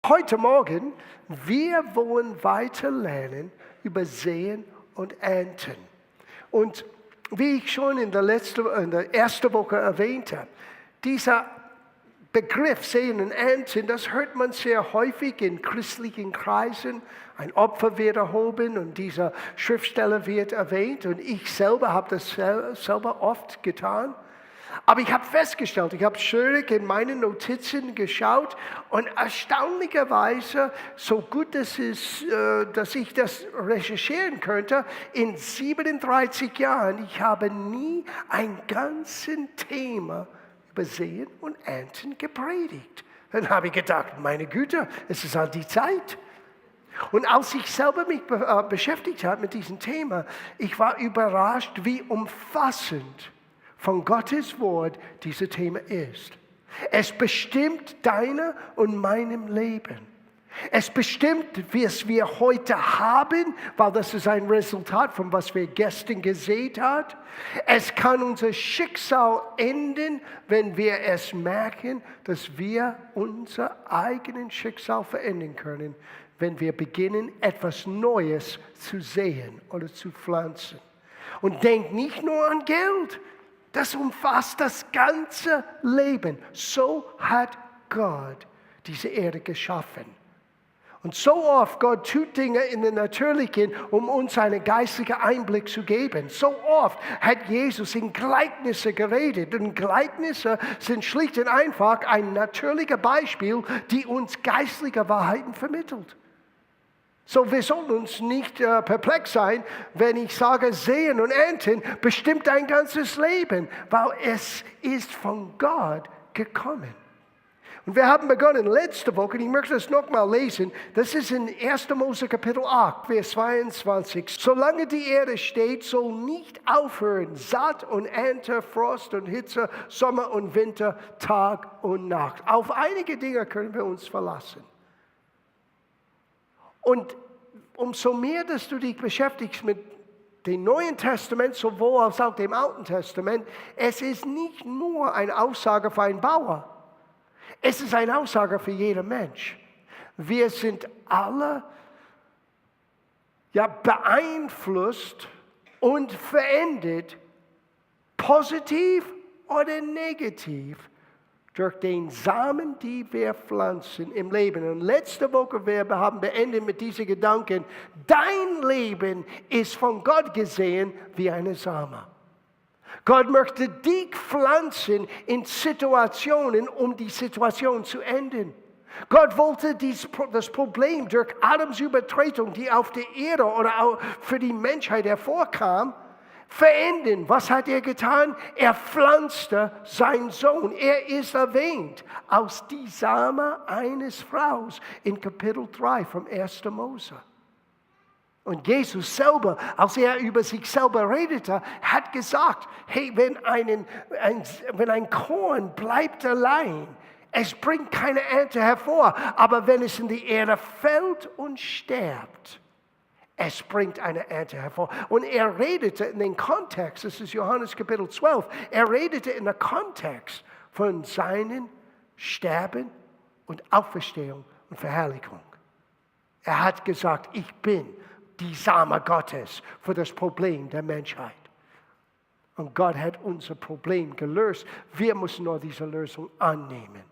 Heute Morgen, wir wollen weiter lernen über Säen und Ernten. Und wie ich schon in der ersten Woche erwähnte, dieser Begriff Säen und Ernten, das hört man sehr häufig in christlichen Kreisen. Ein Opfer wird erhoben und dieser Schriftsteller wird erwähnt. Und ich selber habe das selber oft getan. Aber ich habe festgestellt, ich habe schön in meinen Notizen geschaut und erstaunlicherweise, so gut es ist, dass ich das recherchieren könnte, in 37 Jahren, ich habe nie ein ganzes Thema über Säen und Ernten gepredigt. Dann habe ich gedacht, meine Güte, es ist halt die Zeit. Und als ich selber mich beschäftigt habe mit diesem Thema, ich war überrascht, wie umfassend von Gottes Wort dieses Thema ist. Es bestimmt deine und meinem Leben. Es bestimmt, wie es wir heute haben, weil das ist ein Resultat von was wir gestern gesehen haben. Es kann unser Schicksal enden, wenn wir es merken, dass wir unser eigenes Schicksal verändern können, wenn wir beginnen, etwas Neues zu sehen oder zu pflanzen. Und denk nicht nur an Geld. Das umfasst das ganze Leben. So hat Gott diese Erde geschaffen. Und so oft Gott tut Dinge in der Natürlichen, um uns einen geistlichen Einblick zu geben. So oft hat Jesus in Gleichnisse geredet. Und Gleichnisse sind schlicht und einfach ein natürliches Beispiel, die uns geistliche Wahrheiten vermittelt. So, wir sollen uns nicht perplex sein, wenn ich sage, Säen und Ernten bestimmt dein ganzes Leben, weil es ist von Gott gekommen. Und wir haben begonnen letzte Woche, und ich möchte das nochmal lesen, das ist in 1. Mose Kapitel 8, Vers 22. Solange die Erde steht, soll nicht aufhören Saat und Ernte, Frost und Hitze, Sommer und Winter, Tag und Nacht. Auf einige Dinge können wir uns verlassen. Und umso mehr, dass du dich beschäftigst mit dem Neuen Testament, sowohl als auch dem Alten Testament, es ist nicht nur eine Aussage für einen Bauer. Es ist eine Aussage für jeden Mensch. Wir sind alle beeinflusst und verändert, positiv oder negativ, durch den Samen, die wir pflanzen im Leben. Und letzte Woche haben wir beendet mit diesen Gedanken, dein Leben ist von Gott gesehen wie eine Samen. Gott möchte dich pflanzen in Situationen, um die Situation zu ändern. Gott wollte das Problem durch Adams Übertretung, die auf der Erde oder auch für die Menschheit hervorkam, verändern. Was hat er getan? Er pflanzte seinen Sohn. Er ist erwähnt aus die Same eines Fraus in Kapitel 3 vom 1. Mose. Und Jesus selber, als er über sich selber redete, hat gesagt, hey, wenn ein Korn bleibt allein, es bringt keine Ernte hervor, aber wenn es in die Erde fällt und stirbt, es bringt eine Ernte hervor. Und er redete in den Kontext, das ist Johannes Kapitel 12, er redete in den Kontext von seinen Sterben und Auferstehung und Verherrlichung. Er hat gesagt, ich bin die Same Gottes für das Problem der Menschheit. Und Gott hat unser Problem gelöst. Wir müssen nur diese Lösung annehmen.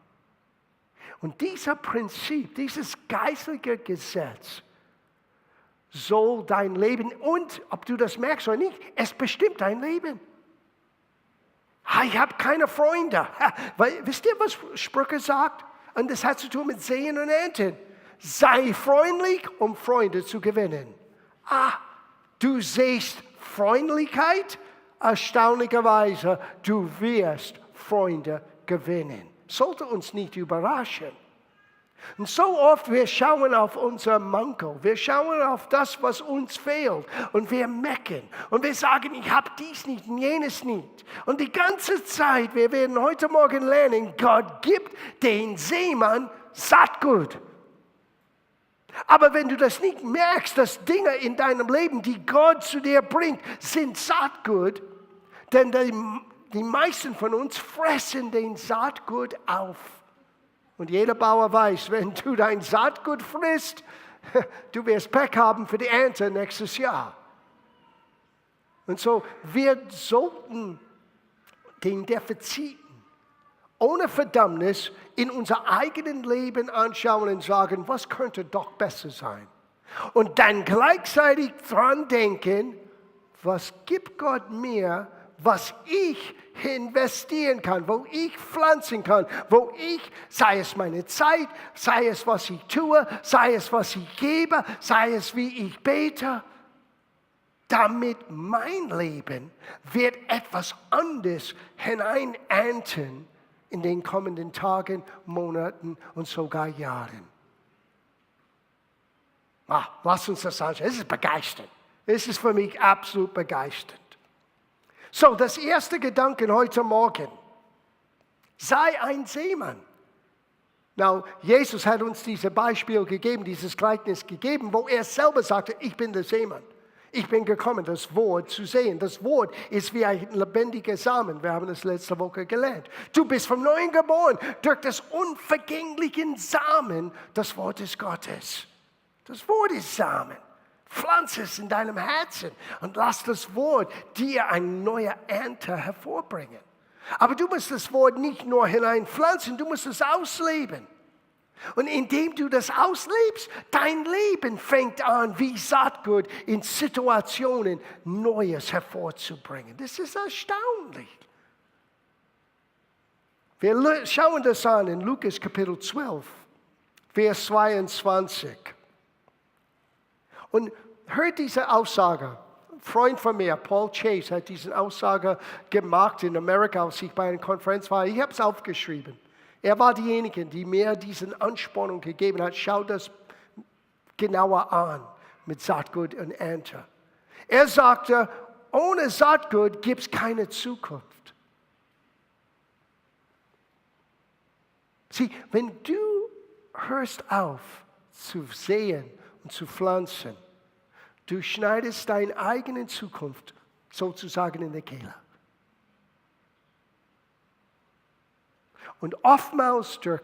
Und dieser Prinzip, dieses geistliche Gesetz, soll dein Leben, und ob du das merkst oder nicht, es bestimmt dein Leben. Ich habe keine Freunde. Weil, wisst ihr, was Sprüche sagt? Und das hat zu tun mit Säen und Ernten. Sei freundlich, um Freunde zu gewinnen. Du siehst Freundlichkeit, erstaunlicherweise, du wirst Freunde gewinnen. Sollte uns nicht überraschen. Und so oft, wir schauen auf unser Manko, wir schauen auf das, was uns fehlt und wir meckern und wir sagen, ich habe dies nicht und jenes nicht. Und die ganze Zeit, wir werden heute Morgen lernen, Gott gibt den Sämann Saatgut. Aber wenn du das nicht merkst, dass Dinge in deinem Leben, die Gott zu dir bringt, sind Saatgut, denn die meisten von uns fressen den Saatgut auf. Und jeder Bauer weiß, wenn du dein Saatgut frisst, du wirst Pech haben für die Ernte nächstes Jahr. Und so, wir sollten den Defiziten ohne Verdammnis in unser eigenes Leben anschauen und sagen, was könnte doch besser sein? Und dann gleichzeitig dran denken, was gibt Gott mir, was ich investieren kann, wo ich pflanzen kann, wo ich, sei es meine Zeit, sei es was ich tue, sei es was ich gebe, sei es wie ich bete, damit mein Leben wird etwas anderes hineinernten in den kommenden Tagen, Monaten und sogar Jahren. Lass uns das anschauen. Es ist begeisternd. Es ist für mich absolut begeisternd. So, das erste Gedanke heute Morgen. Sei ein Sämann. Now, Jesus hat uns dieses Beispiel gegeben, dieses Gleichnis gegeben, wo er selber sagte, ich bin der Sämann. Ich bin gekommen, das Wort zu sehen. Das Wort ist wie ein lebendiger Samen. Wir haben das letzte Woche gelernt. Du bist vom Neuen geboren durch das unvergänglichen Samen des Wortes Gottes. Das Wort ist Samen. Pflanze es in deinem Herzen und lass das Wort dir eine neue Ernte hervorbringen. Aber du musst das Wort nicht nur hineinpflanzen, du musst es ausleben. Und indem du das auslebst, dein Leben fängt an, wie Saatgut in Situationen Neues hervorzubringen. Das ist erstaunlich. Wir schauen das an in Lukas Kapitel 12, Vers 22. Und hört diese Aussage. Ein Freund von mir, Paul Chase, hat diese Aussage gemacht in Amerika, als ich bei einer Konferenz war. Ich habe es aufgeschrieben. Er war diejenige, die mir diese Anspornung gegeben hat. Schau das genauer an mit Saatgut und Ernte. Er sagte, ohne Saatgut gibt es keine Zukunft. Sieh, wenn du hörst auf zu säen und zu pflanzen, du schneidest deine eigene Zukunft sozusagen in die Kehle. Und oftmals durch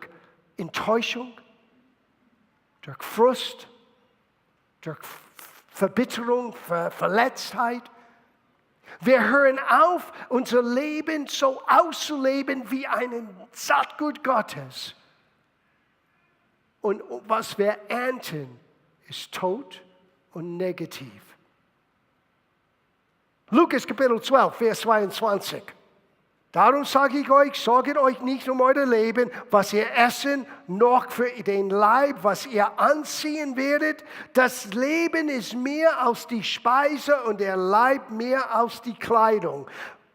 Enttäuschung, durch Frust, durch Verbitterung, Verletztheit, wir hören auf, unser Leben so auszuleben wie ein Saatgut Gottes. Und was wir ernten, ist Tod und negativ. Lukas Kapitel 12, Vers 22. Darum sage ich euch, sorget euch nicht um euer Leben, was ihr essen, noch für den Leib, was ihr anziehen werdet. Das Leben ist mehr als die Speise und der Leib mehr als die Kleidung.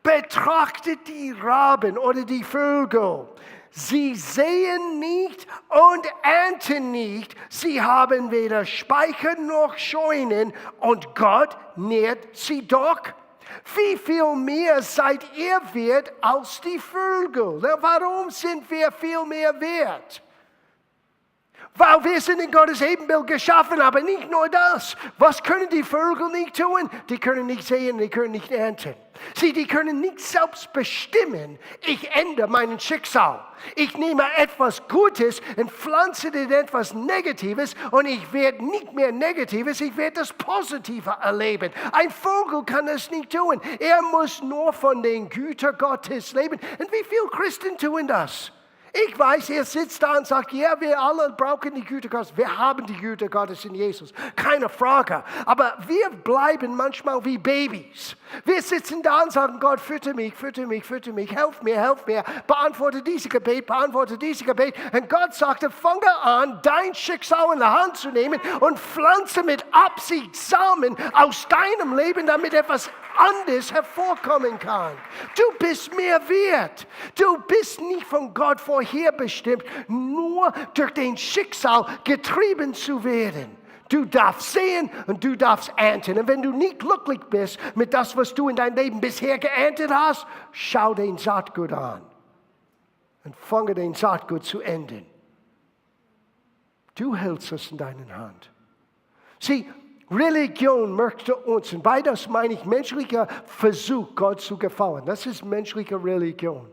Betrachtet die Raben oder die Vögel. Sie säen nicht und ernten nicht. Sie haben weder Speicher noch Scheunen und Gott nährt sie doch. Wie viel mehr seid ihr wert als die Vögel? Warum sind wir viel mehr wert? Weil wir sind in Gottes Ebenbild geschaffen, aber nicht nur das. Was können die Vögel nicht tun? Die können nicht säen, die können nicht ernten. Sie, die können nicht selbst bestimmen, ich ändere mein Schicksal. Ich nehme etwas Gutes und pflanze in etwas Negatives und ich werde nicht mehr Negatives, ich werde das Positive erleben. Ein Vogel kann das nicht tun. Er muss nur von den Gütern Gottes leben. Und wie viele Christen tun das? Ich weiß, er sitzt da und sagt, ja, wir alle brauchen die Güte Gottes. Wir haben die Güte Gottes in Jesus. Keine Frage. Aber wir bleiben manchmal wie Babys. Wir sitzen da und sagen, Gott, fütter mich, fütter mich, fütter mich. Helf mir, beantworte diese Gebet, beantworte diese Gebet. Und Gott sagte, fange an, dein Schicksal in der Hand zu nehmen und pflanze mit Absicht Samen aus deinem Leben, damit etwas anderes hervorkommen kann. Du bist mehr wert. Du bist nicht von Gott vorherbestimmt, nur durch den Schicksal getrieben zu werden. Du darfst sehen und du darfst ernten. Und wenn du nicht glücklich bist mit das, was du in deinem Leben bisher geerntet hast, schau den Saatgut an und fange den Saatgut zu enden. Du hältst es in deiner Hand. Sieh, Religion möchte uns, und bei das meine ich menschlicher Versuch, Gott zu gefallen. Das ist menschliche Religion.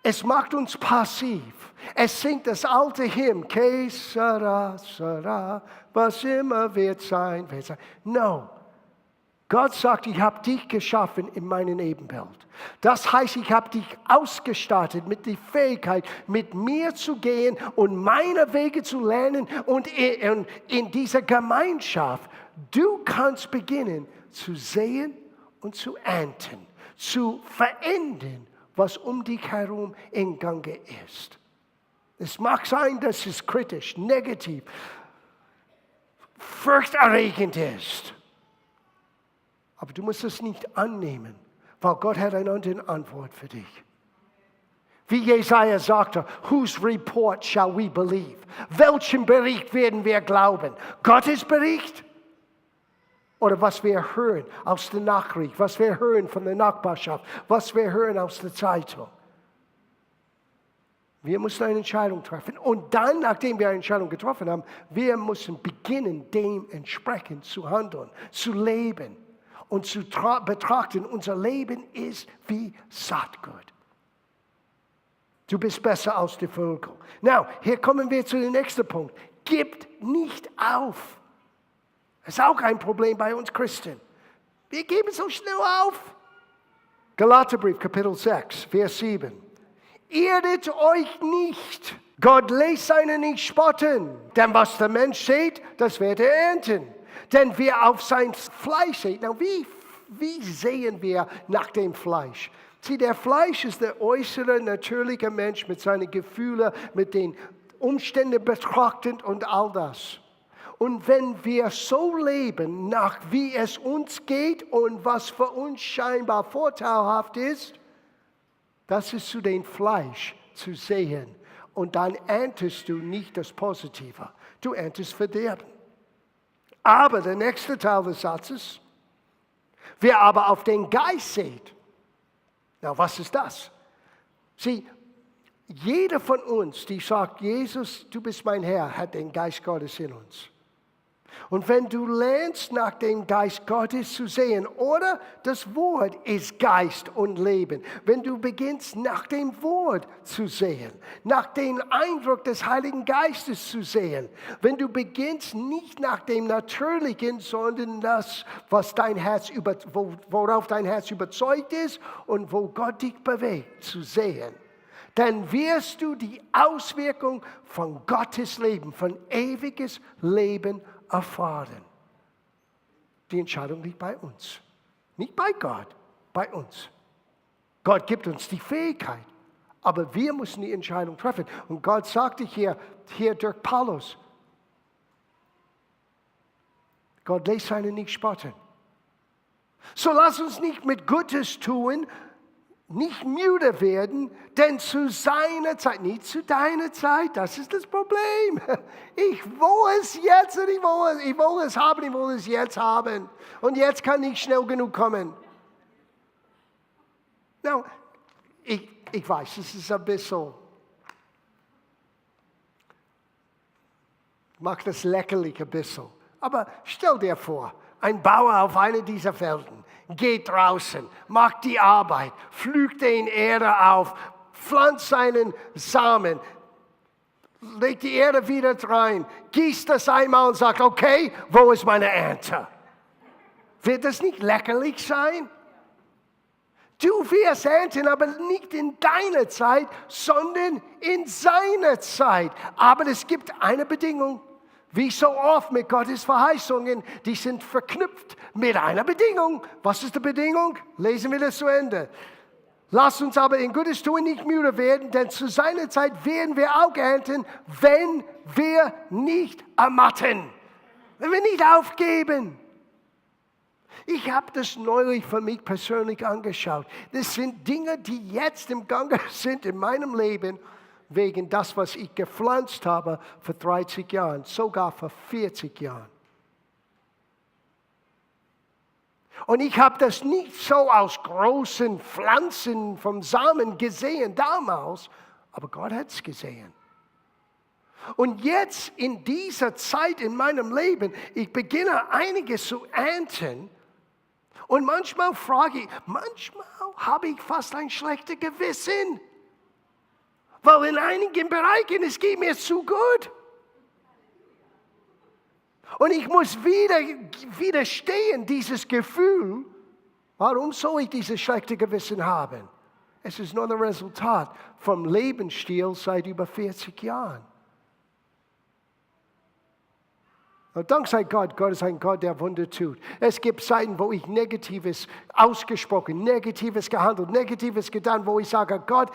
Es macht uns passiv. Es singt das alte Hymn, que sera, sera, was immer wird sein, wird sein. No. Gott sagt, ich habe dich geschaffen in meinem Ebenbild. Das heißt, ich habe dich ausgestattet mit der Fähigkeit, mit mir zu gehen und meine Wege zu lernen und in dieser Gemeinschaft. Du kannst beginnen zu sehen und zu ernten, zu verändern, was um dich herum in Gange ist. Es mag sein, dass es kritisch, negativ, furchterregend ist. Aber du musst es nicht annehmen, weil Gott hat eine andere Antwort für dich. Wie Jesaja sagte, whose report shall we believe? Welchen Bericht werden wir glauben? Gottes Bericht? Oder was wir hören aus der Nachricht, was wir hören von der Nachbarschaft, was wir hören aus der Zeitung? Wir müssen eine Entscheidung treffen. Und dann, nachdem wir eine Entscheidung getroffen haben, wir müssen beginnen, dementsprechend zu handeln, zu leben. Und zu betrachten, unser Leben ist wie Saatgut. Du bist besser als die Völker. Now, hier kommen wir zu dem nächsten Punkt. Gib nicht auf. Das ist auch ein Problem bei uns Christen. Wir geben so schnell auf. Galaterbrief, Kapitel 6, Vers 7. Irret euch nicht. Gott lässt seine nicht spotten. Denn was der Mensch sät, das wird er ernten. Denn wer auf sein Fleisch sieht, wie sehen wir nach dem Fleisch? Sieh, der Fleisch ist der äußere, natürliche Mensch mit seinen Gefühlen, mit den Umständen betrachtend und all das. Und wenn wir so leben, nach wie es uns geht und was für uns scheinbar vorteilhaft ist, das ist zu dem Fleisch zu sehen. Und dann erntest du nicht das Positive, du erntest Verderben. Aber der nächste Teil des Satzes, wer aber auf den Geist sieht, na, was ist das? Sieh, jeder von uns, die sagt, Jesus, du bist mein Herr, hat den Geist Gottes in uns. Und wenn du lernst, nach dem Geist Gottes zu sehen, oder das Wort ist Geist und Leben, wenn du beginnst, nach dem Wort zu sehen, nach dem Eindruck des Heiligen Geistes zu sehen, wenn du beginnst, nicht nach dem Natürlichen, sondern das, was dein Herz worauf dein Herz überzeugt ist und wo Gott dich bewegt, zu sehen, dann wirst du die Auswirkung von Gottes Leben, von ewiges Leben erfahren. Die Entscheidung liegt bei uns. Nicht bei Gott, bei uns. Gott gibt uns die Fähigkeit, aber wir müssen die Entscheidung treffen. Und Gott sagte hier durch Paulus, Gott lässt seine nicht spotten. So lass uns nicht mit Gutes tun, nicht müde werden, denn zu seiner Zeit, nicht zu deiner Zeit, das ist das Problem. Ich will es jetzt und ich will es haben, ich will es jetzt haben. Und jetzt kann nicht schnell genug kommen. Now, ich weiß, es ist ein bisschen, ich mag das lächerlich ein bisschen. Aber stell dir vor, ein Bauer auf einer dieser Felden geht draußen, macht die Arbeit, pflügt den Erde auf, pflanzt seinen Samen, legt die Erde wieder rein, gießt das einmal und sagt, okay, wo ist meine Ernte? Wird das nicht lächerlich sein? Du wirst ernten, aber nicht in deiner Zeit, sondern in seiner Zeit. Aber es gibt eine Bedingung. Wie so oft mit Gottes Verheißungen, die sind verknüpft mit einer Bedingung. Was ist die Bedingung? Lesen wir das zu Ende. Lass uns aber in Gutes tun nicht müde werden, denn zu seiner Zeit werden wir auch ernten, wenn wir nicht ermatten. Wenn wir nicht aufgeben. Ich habe das neulich für mich persönlich angeschaut. Das sind Dinge, die jetzt im Gange sind in meinem Leben, wegen das, was ich gepflanzt habe vor 30 Jahren, sogar vor 40 Jahren. Und ich habe das nicht so aus großen Pflanzen vom Samen gesehen damals, aber Gott hat es gesehen. Und jetzt in dieser Zeit in meinem Leben, ich beginne einiges zu ernten. Und manchmal habe ich fast ein schlechtes Gewissen. Weil in einigen Bereichen, es geht mir zu gut. Und ich muss widerstehen, dieses Gefühl. Warum soll ich dieses schlechte Gewissen haben? Es ist nur ein Resultat vom Lebensstil seit über 40 Jahren. Und dank sei Gott, Gott ist ein Gott, der Wunder tut. Es gibt Zeiten, wo ich Negatives ausgesprochen, Negatives gehandelt, Negatives getan, wo ich sage, Gott,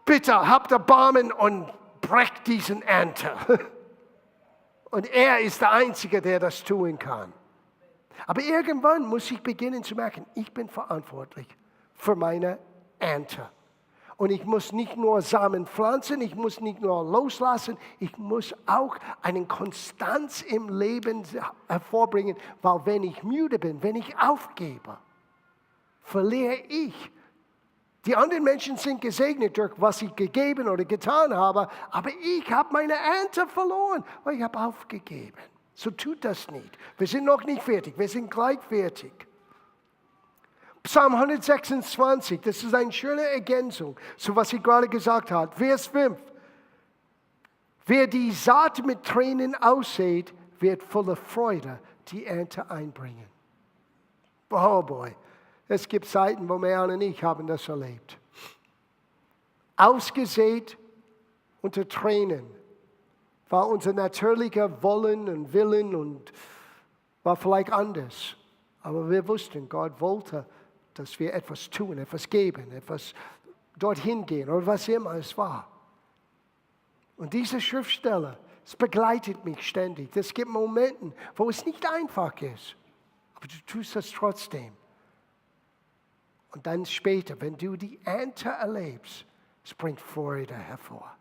bitte habt Erbarmen und brecht diesen Ernte. Und er ist der Einzige, der das tun kann. Aber irgendwann muss ich beginnen zu merken, ich bin verantwortlich für meine Ernte. Und ich muss nicht nur Samen pflanzen, ich muss nicht nur loslassen, ich muss auch eine Konstanz im Leben hervorbringen, weil wenn ich müde bin, wenn ich aufgebe, verliere ich. Die anderen Menschen sind gesegnet durch was ich gegeben oder getan habe, aber ich habe meine Ernte verloren, weil ich habe aufgegeben. So tut das nicht. Wir sind noch nicht fertig, wir sind gleich fertig. Psalm 126, das ist eine schöne Ergänzung zu was ich gerade gesagt habe. Vers 5. Wer die Saat mit Tränen aussät, wird voller Freude die Ernte einbringen. Oh boy, es gibt Zeiten, wo Ernte und ich haben das erlebt. Ausgesät unter Tränen war unser natürlicher Wollen und Willen und war vielleicht anders. Aber wir wussten, Gott wollte, dass wir etwas tun, etwas geben, etwas dorthin gehen oder was immer es war. Und diese Schriftstelle, es begleitet mich ständig. Es gibt Momente, wo es nicht einfach ist, aber du tust das trotzdem. Und dann später, wenn du die Ernte erlebst, es bringt Freude hervor.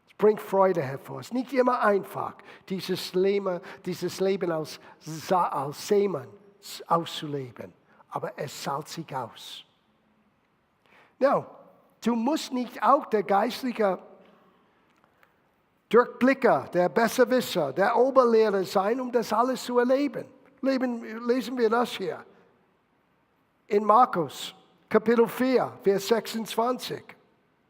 Es bringt Freude hervor. Es ist nicht immer einfach, dieses Leben als Sämann auszuleben. Aber es zahlt sich aus. Now, du musst nicht auch der geistliche Durchblicker, der Besserwisser, der Oberlehrer sein, um das alles zu erleben. Lesen wir das hier. In Markus, Kapitel 4, Vers 26.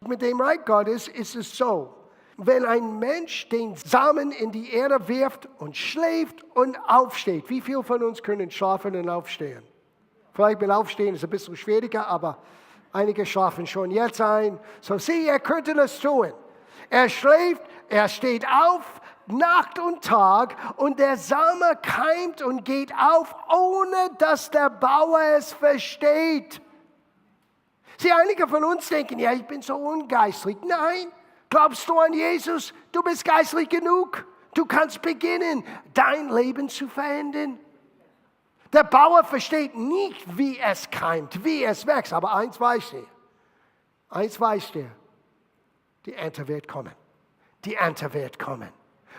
Mit dem Reich Gottes ist es so, wenn ein Mensch den Samen in die Erde wirft und schläft und aufsteht. Wie viele von uns können schlafen und aufstehen? Vielleicht mit Aufstehen ist es ein bisschen schwieriger, aber einige schlafen schon jetzt ein. So sieh, er könnte das tun. Er schläft, er steht auf, Nacht und Tag und der Same keimt und geht auf, ohne dass der Bauer es versteht. Sieh, einige von uns denken, ja, ich bin so ungeistlich. Nein, glaubst du an Jesus? Du bist geistlich genug. Du kannst beginnen, dein Leben zu verändern. Der Bauer versteht nicht, wie es keimt, wie es wächst. Aber eins weiß er. Eins weiß er. Die Ernte wird kommen. Die Ernte wird kommen.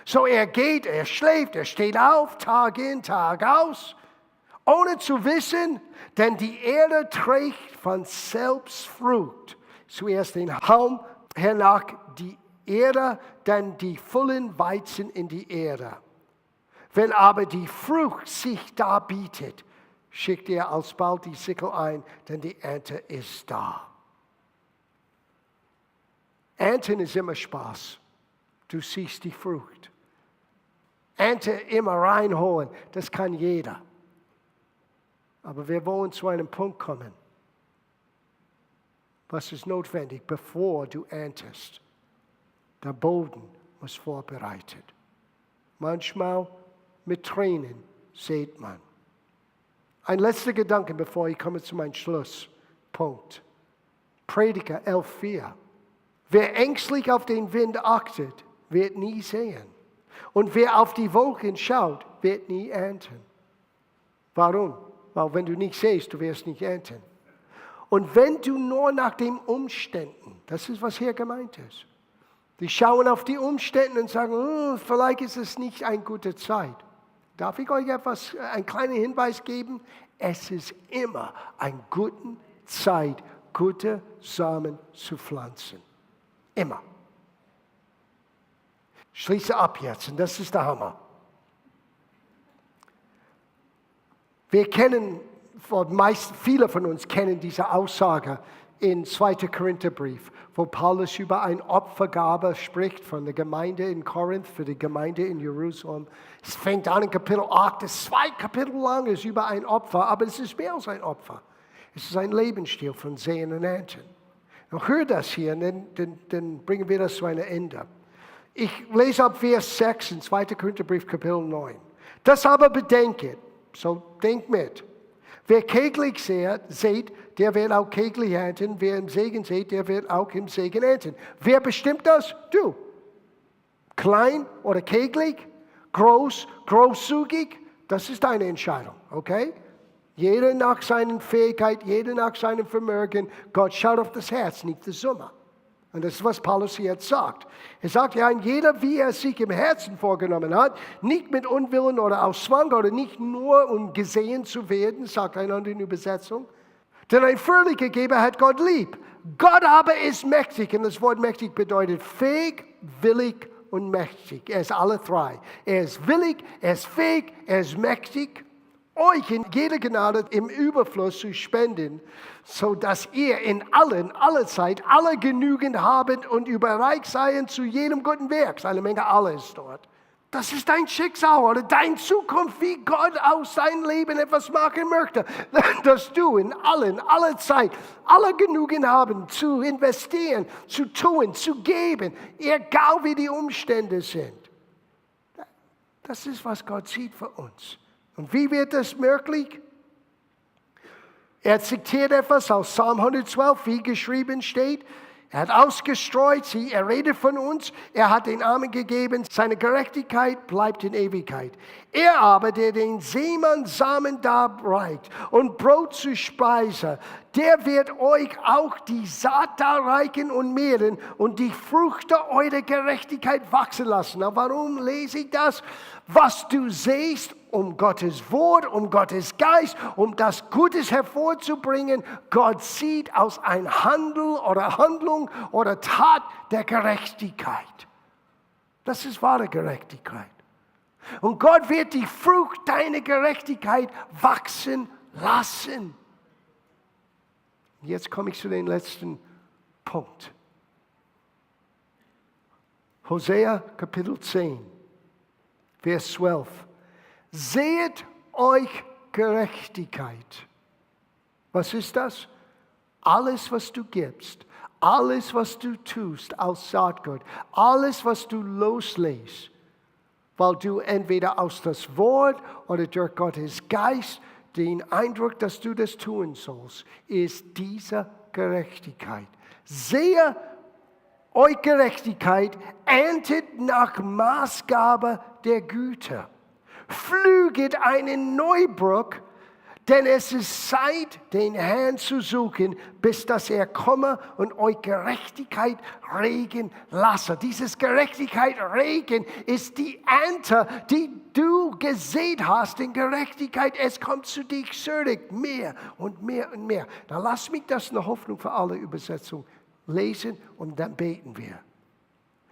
So er geht, er schläft, er steht auf, Tag in, Tag aus, ohne zu wissen, denn die Erde trägt von selbst Frucht. Zuerst den Halm, hernach die Erde, dann die vollen Weizen in die Erde. Wenn aber die Frucht sich darbietet, schickt er alsbald die Sickle ein, denn die Ernte ist da. Ernten ist immer Spaß. Du siehst die Frucht. Ernte immer reinholen, das kann jeder. Aber wir wollen zu einem Punkt kommen. Was ist notwendig, bevor du erntest? Der Boden muss vorbereitet. Manchmal mit Tränen sät man. Ein letzter Gedanke, bevor ich komme zu meinem Schlusspunkt. Prediger 11,4. Wer ängstlich auf den Wind achtet, wird nie sehen. Und wer auf die Wolken schaut, wird nie ernten. Warum? Weil wenn du nicht siehst, du wirst nicht ernten. Und wenn du nur nach den Umständen, das ist, was hier gemeint ist. Die schauen auf die Umstände und sagen, vielleicht ist es nicht eine gute Zeit. Darf ich euch einen kleinen Hinweis geben? Es ist immer eine gute Zeit, gute Samen zu pflanzen. Immer. Schließe ab jetzt, und das ist der Hammer. Wir kennen, viele von uns kennen diese Aussage, in 2. Korintherbrief, wo Paulus über eine Opfergabe spricht von der Gemeinde in Korinth für die Gemeinde in Jerusalem. Es fängt an in Kapitel 8, das ist 2 Kapitel lang, ist über ein Opfer, aber es ist mehr als ein Opfer. Es ist ein Lebensstil von Sehen und Ernten. Noch hör das hier, dann bringen wir das zu einem Ende. Ich lese ab Vers 6 in 2. Korintherbrief, Kapitel 9. Das aber bedenket, so denkt mit. Wer kegelig sät, der wird auch kegelig ernten. Wer im Segen sät, der wird auch im Segen ernten. Wer bestimmt das? Du. Klein oder kegelig, groß, großzügig, das ist deine Entscheidung, okay? Jeder nach seinen Fähigkeiten, jeder nach seinem Vermögen. Gott schaut auf das Herz, nicht die Summe. Und das ist, was Paulus hier jetzt sagt. Er sagt ja, jeder, wie er sich im Herzen vorgenommen hat, nicht mit Unwillen oder aus Zwang oder nicht nur, um gesehen zu werden, sagt einer in der Übersetzung. Denn ein fröhlicher Geber hat Gott lieb. Gott aber ist mächtig. Und das Wort mächtig bedeutet fähig, willig und mächtig. Er ist alle drei. Er ist willig, er ist fähig, er ist mächtig, euch in jeder Gnade im Überfluss zu spenden, so dass ihr in aller Zeit, alle genügend habet und überreich seien zu jedem guten Werk. Eine Menge alles dort. Das ist dein Schicksal oder deine Zukunft, wie Gott aus deinem Leben etwas machen möchte. Dass du in aller Zeit, alle genügend haben, zu investieren, zu tun, zu geben, egal wie die Umstände sind. Das ist, was Gott sieht für uns. Und wie wird das möglich? Er zitiert etwas aus Psalm 112, wie geschrieben steht. Er hat ausgestreut, er redet von uns, er hat den Armen gegeben, seine Gerechtigkeit bleibt in Ewigkeit. Er aber, der den Sämann Samen darbreicht und Brot zu Speise, der wird euch auch die Saat darreichen und mehren und die Früchte eurer Gerechtigkeit wachsen lassen. Na, warum lese ich das? Was du siehst, um Gottes Wort, um Gottes Geist, um das Gutes hervorzubringen. Gott sieht aus ein Handlung oder Tat der Gerechtigkeit. Das ist wahre Gerechtigkeit. Und Gott wird die Frucht deiner Gerechtigkeit wachsen lassen. Jetzt komme ich zu dem letzten Punkt. Hosea Kapitel 10, Vers 12. Seht euch Gerechtigkeit. Was ist das? Alles, was du gibst, alles, was du tust als Saatgut, alles, was du loslässt, weil du entweder aus das Wort oder durch Gottes Geist den Eindruck, dass du das tun sollst, ist diese Gerechtigkeit. Sehe euch Gerechtigkeit, erntet nach Maßgabe der Güte. Pflüget einen Neubruch, denn es ist Zeit, den Herrn zu suchen, bis dass er komme und euch Gerechtigkeit regen lasse. Dieses Gerechtigkeit regen ist die Ernte, die du gesät hast in Gerechtigkeit. Es kommt zu dir zurück, mehr und mehr und mehr. Dann lass mich das eine Hoffnung für alle Übersetzungen lesen und dann beten wir.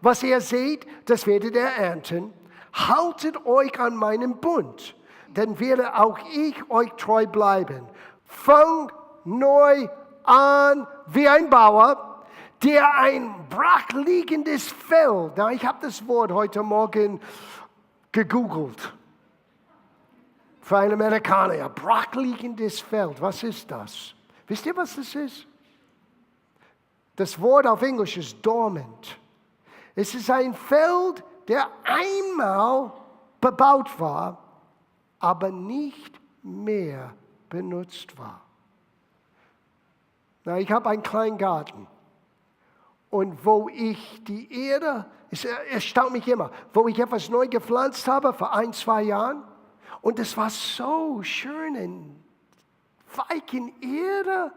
Was ihr seht, das werdet ihr ernten. Haltet euch an meinem Bund, dann werde auch ich euch treu bleiben. Fangt neu an wie ein Bauer, der ein brachliegendes Feld, na, ich habe das Wort heute Morgen gegoogelt, für einen Amerikaner, brachliegendes Feld, was ist das? Wisst ihr, was das ist? Das Wort auf Englisch ist dormant. Es ist ein Feld, der einmal bebaut war, aber nicht mehr benutzt war. Na, ich habe einen kleinen Garten. Und wo ich die Erde, es erstaunt mich immer, wo ich etwas neu gepflanzt habe vor 1-2 Jahren, und es war so schön in weichen Erde.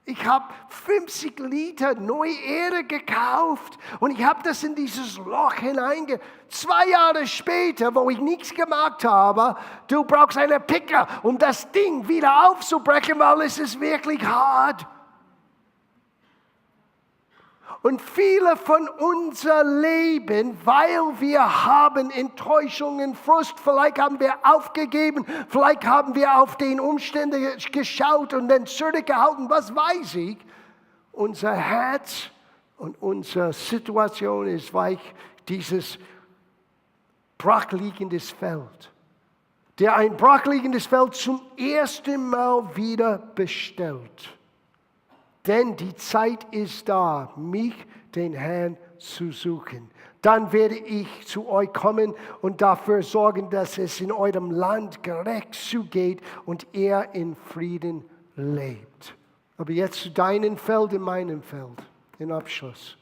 Ich habe 50 Liter neue Erde gekauft und ich habe das in dieses Loch hineinge. 2 Jahre später, wo ich nichts gemacht habe, du brauchst eine Picker, um das Ding wieder aufzubrechen, weil es ist wirklich hart. Und viele von unser Leben, weil wir haben Enttäuschungen, Frust, vielleicht haben wir aufgegeben, vielleicht haben wir auf den Umstände geschaut und dann zurückgehalten, was weiß ich. unser Herz und unsere Situation ist wie dieses brachliegendes Feld, der ein brachliegendes Feld zum ersten Mal wieder bestellt. Denn die Zeit ist da, mich, den Herrn, zu suchen. Dann werde ich zu euch kommen und dafür sorgen, dass es in eurem Land gerecht zugeht und er in Frieden lebt. Aber jetzt zu deinem Feld und meinem Feld, in Abschluss.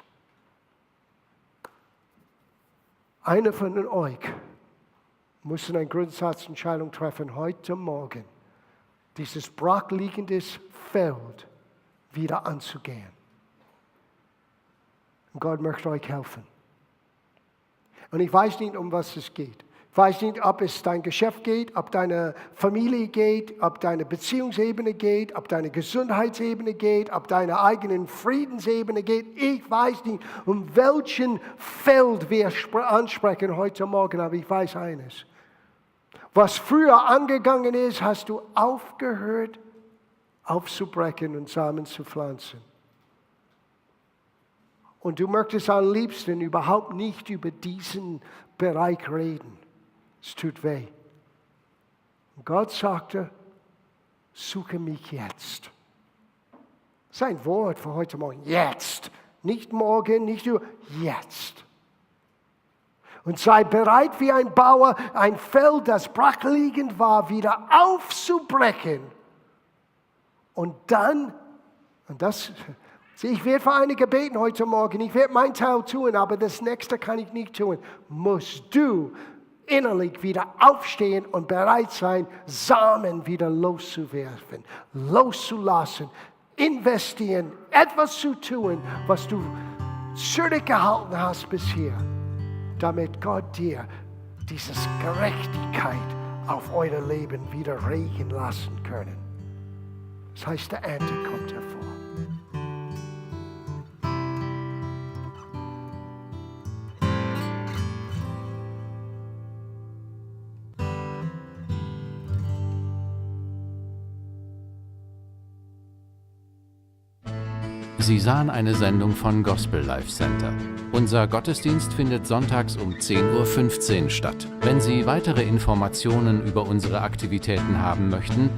Einer von euch muss eine Grundsatzentscheidung treffen heute Morgen, dieses brachliegendes Feld wieder anzugehen. Und Gott möchte euch helfen. Und ich weiß nicht, um was es geht. Ich weiß nicht, ob es dein Geschäft geht, ob deine Familie geht, ob deine Beziehungsebene geht, ob deine Gesundheitsebene geht, ob deine eigenen Friedensebene geht. Ich weiß nicht, um welchen Feld wir ansprechen heute Morgen, aber ich weiß eines. Was früher angegangen ist, hast du aufgehört, aufzubrechen und Samen zu pflanzen. Und du möchtest am liebsten überhaupt nicht über diesen Bereich reden. Es tut weh. Und Gott sagte, suche mich jetzt. Sein Wort für heute Morgen, jetzt. Nicht morgen, nicht über, jetzt. Und sei bereit wie ein Bauer, ein Feld, das brachliegend war, wieder aufzubrechen. Und dann, ich werde für einige beten heute Morgen, ich werde meinen Teil tun, aber das nächste kann ich nicht tun. Musst du innerlich wieder aufstehen und bereit sein, Samen wieder loszuwerfen, loszulassen, investieren, etwas zu tun, was du zurückgehalten hast bisher, damit Gott dir diese Gerechtigkeit auf euer Leben wieder regen lassen können. Das heißt, der Ernte kommt hervor. Sie sahen eine Sendung von Gospel Life Center. Unser Gottesdienst findet sonntags um 10:15 Uhr statt. Wenn Sie weitere Informationen über unsere Aktivitäten haben möchten,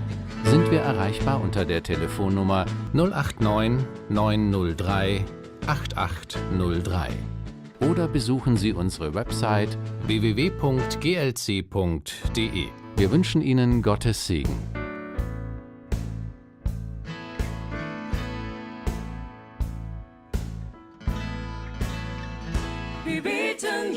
sind wir erreichbar unter der Telefonnummer 089 903 8803. Oder besuchen Sie unsere Website www.glc.de. Wir wünschen Ihnen Gottes Segen. Wir beten